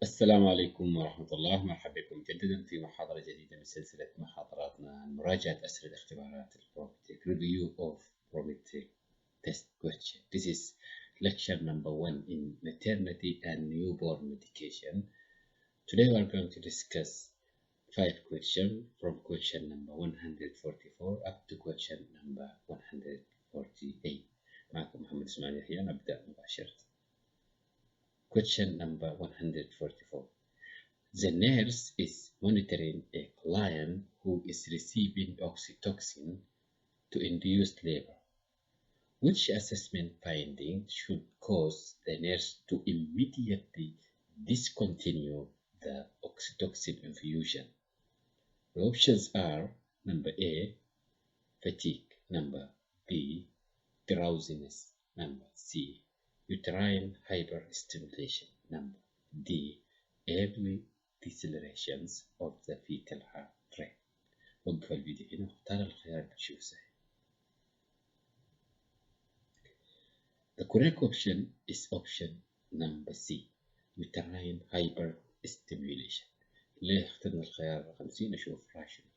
السلام عليكم ورحمة الله. مرحبا بكم مجددا في محاضرة جديدة من سلسلة محاضراتنا عن مراجعة أسئلة اختبارات البرومترك. Review of Prometric Test Question. This is lecture number 1 in maternity and newborn medication. Today we are going to discuss 5 questions from question number 144 up to question number 148. معكم محمد اسماعيل يحيى. نبدأ مباشرة. Question number 144. The nurse is monitoring a client who is receiving oxytocin to induce labor. Which assessment finding should cause the nurse to immediately discontinue the oxytocin infusion? The options are number A, fatigue, number B, drowsiness, number C, uterine hyperstimulation, number D, early decelerations of the fetal heart rate. وقف الفيديو هنا واختار الخيار اللي تشوف صحيح. The correct option is option number C, uterine hyperstimulation. ليه اخترنا الخيار رقم C؟ نشوف rational.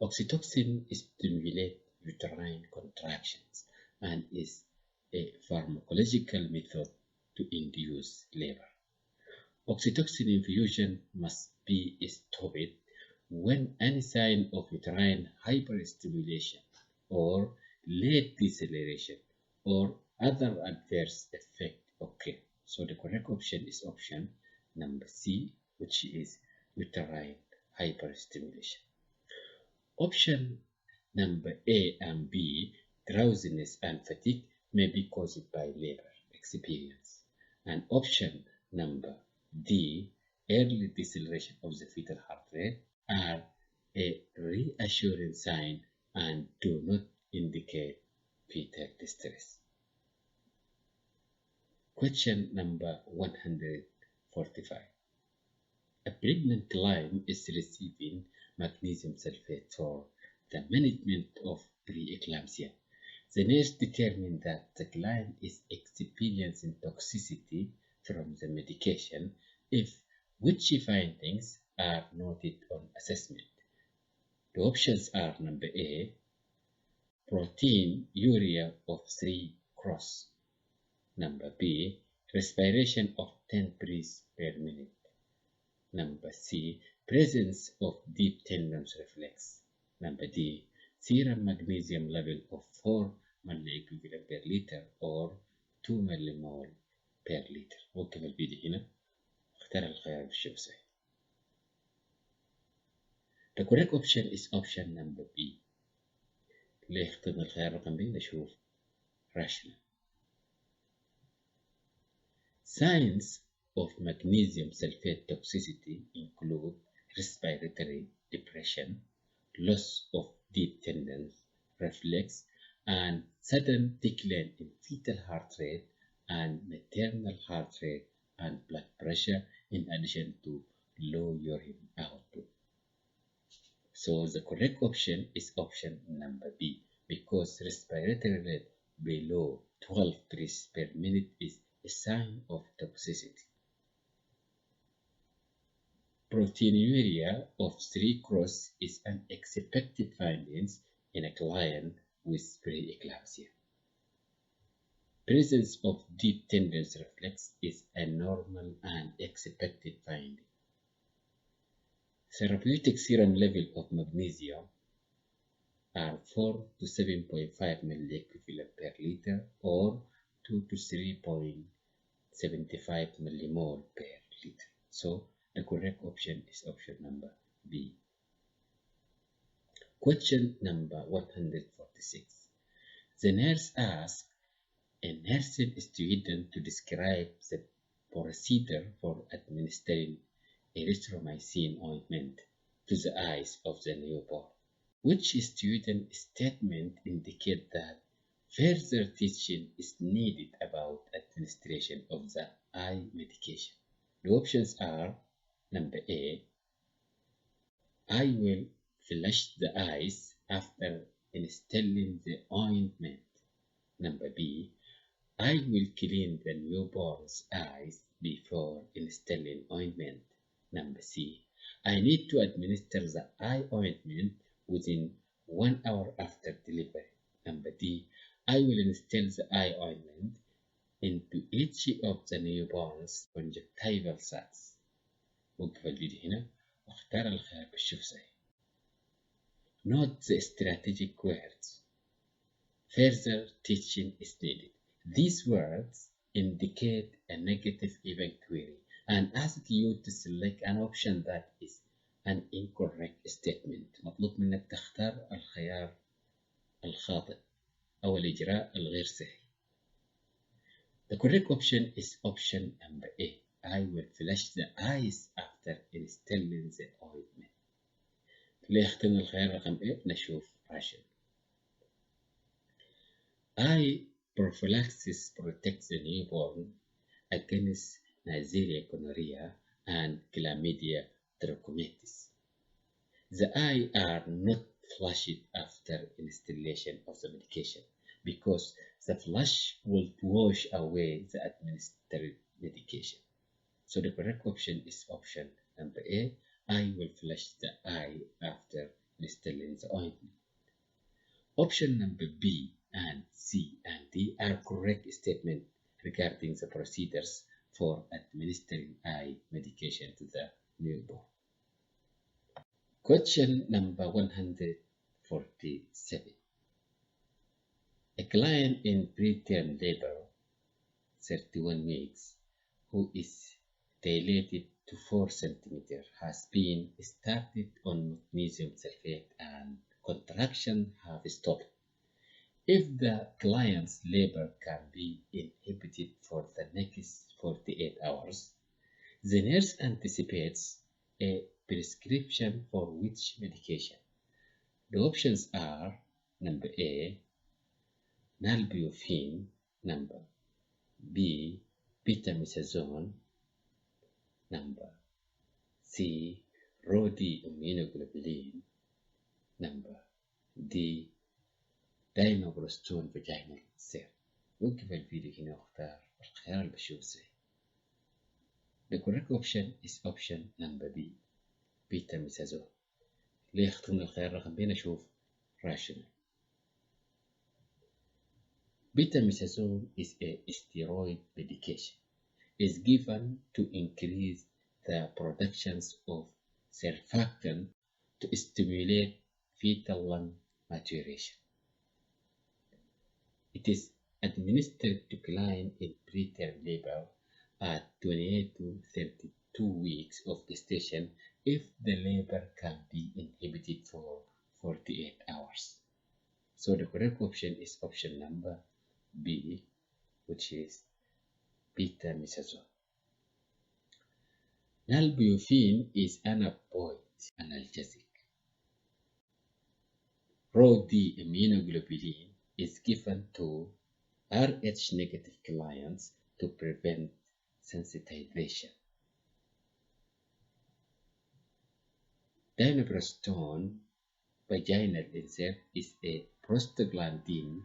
Oxytocin stimulates uterine contractions and is a pharmacological method to induce labor. Oxytocin infusion must be stopped when any sign of uterine hyperstimulation or late deceleration or other adverse effect occur. So the correct option is option number C, which is uterine hyperstimulation. Option number A and B, drowsiness and fatigue, may be caused by labor experience. And option number D, early deceleration of the fetal heart rate, are a reassuring sign and do not indicate fetal distress. Question number 145. A pregnant client is receiving magnesium sulfate for the management of preeclampsia. The nurse determined that the client is experiencing toxicity from the medication if which findings are noted on assessment. The options are number A, proteinuria of 3 cross, number B, respiration of 10 breaths per minute, number C, presence of deep tendons reflex, number D, serum magnesium level of 4 milliequivalent per liter or 2 millimole per liter. وقف الفيديو هنا واختار الخيار بالشوف صحيح. The correct option is option number B. ليه اخترنا الخيار رقم B؟ نشوف rational. Signs of magnesium sulfate toxicity include respiratory depression, loss of deep tendons, reflex, and sudden decline in fetal heart rate and maternal heart rate and blood pressure, in addition to low urine output. So the correct option is option number B, because respiratory rate below 12 breaths per minute is a sign of toxicity. Proteinuria of 3 cross is an expected findings in a client with preeclampsia. Presence of deep tendons reflex is a normal and expected finding. Therapeutic serum level of magnesium are 4 to 7.5 milliequivalent per liter or 2 to 3.75 millimole per liter. So the correct option is option number B. Question number 146. The nurse asked a nursing student to describe the procedure for administering erythromycin ointment to the eyes of the newborn. Which student statement indicate that further teaching is needed about administration of the eye medication? The options are number A, I will flush the eyes after installing the ointment. Number B, I will clean the newborn's eyes before installing ointment. Number C. I need to administer the eye ointment within 1 hour after delivery. Number D. I will install the eye ointment into each of the newborn's conjunctival cells. وقف الفيديو هنا واختار الخيار بالشوف صحيح. Note the strategic words. Further teaching is needed. These words indicate a negative event query and ask you to select an option that is an incorrect statement. مطلوب منك تختار الخيار الخاطئ أو الإجراء الغير صحي. The correct option is option number A. I will flush the eyes after installing the ointment. ليه اخترنا الخيار رقم A؟ نشوف راشد. Eye prophylaxis protects the newborn against Neisseria gonorrhea and Chlamydia trachomatis. The eyes are not flushed after installation of the medication because the flush will wash away the administered medication. So the correct option is option number A. I will flush the eye after installing the ointment. Option number B and C and D are correct statements regarding the procedures for administering eye medication to the newborn. Question number 147. A client in preterm labor, 31 weeks, who is dilated to 4 cm has been started on magnesium sulfate and contraction have stopped. If the client's labor can be inhibited for the next 48 hours, the nurse anticipates a prescription for which medication? The options are number A, nalbuphine, number B, betamethasone, number C, rhodiimmunoglobulin, number D, dinobrostone vaginal serum. وقف الفيديو هنا واختار الخيار اللي بشوف صحيح. The correct option is option number B, betamethasone. ليه اخترنا الخيار رقم B؟ نشوف rational. Betamethasone is a steroid medication. Is given to increase the production of surfactant to stimulate fetal lung maturation. It is administered to clients in preterm labor at 28 to 32 weeks of gestation if the labor can be inhibited for 48 hours. So the correct option is option number B, which is betamethasone. Nalbuphine is an opioid analgesic. Rhodiimmunoglobulin is given to Rh negative clients to prevent sensitization. Dinobrostone vaginal insert is a prostaglandin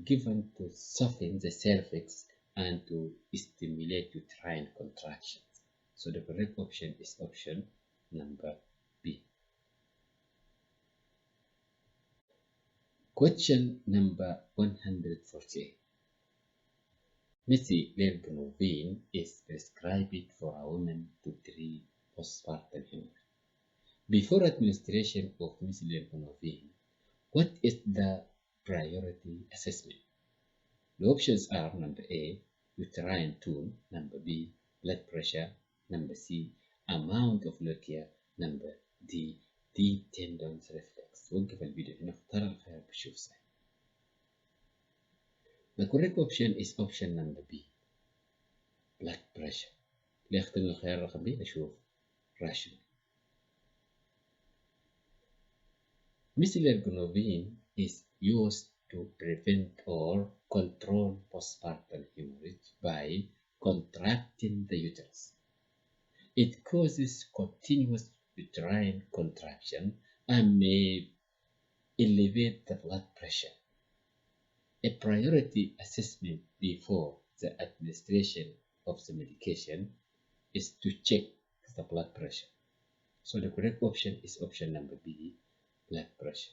given to soften the cervix and to stimulate uterine contractions. So the correct option is option number B. Question number 148. Methylmercaptan is prescribed for a woman to treat postpartum hemorrhage. Before administration of methylmercaptan, what is the priority assessment? The options are number A, uterine tone, number B, blood pressure, number C, amount of leukemia, number D, deep tendons reflex. وقف الفيديو هنا اختار الخيار بشوف صحيح. The correct option is option number B, blood pressure. اللي اخترنا الخيار رقم B نشوف rational. Methylmercaptan is used to prevent or control postpartum hemorrhage by contracting the uterus. It causes continuous uterine contraction and may elevate the blood pressure. A priority assessment before the administration of the medication is to check the blood pressure. So the correct option is option number B, blood pressure.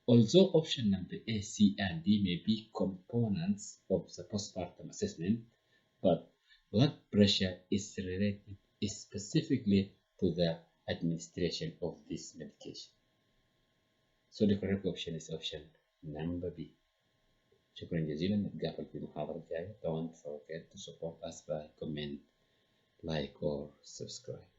Although option number A, C, and D may be components of the postpartum assessment, but blood pressure is related specifically to the administration of this medication. So the correct option is option number B. شكرا جزيلا، نتقابل في محاضرة جاية. Don't forget to support us by comment, like or subscribe.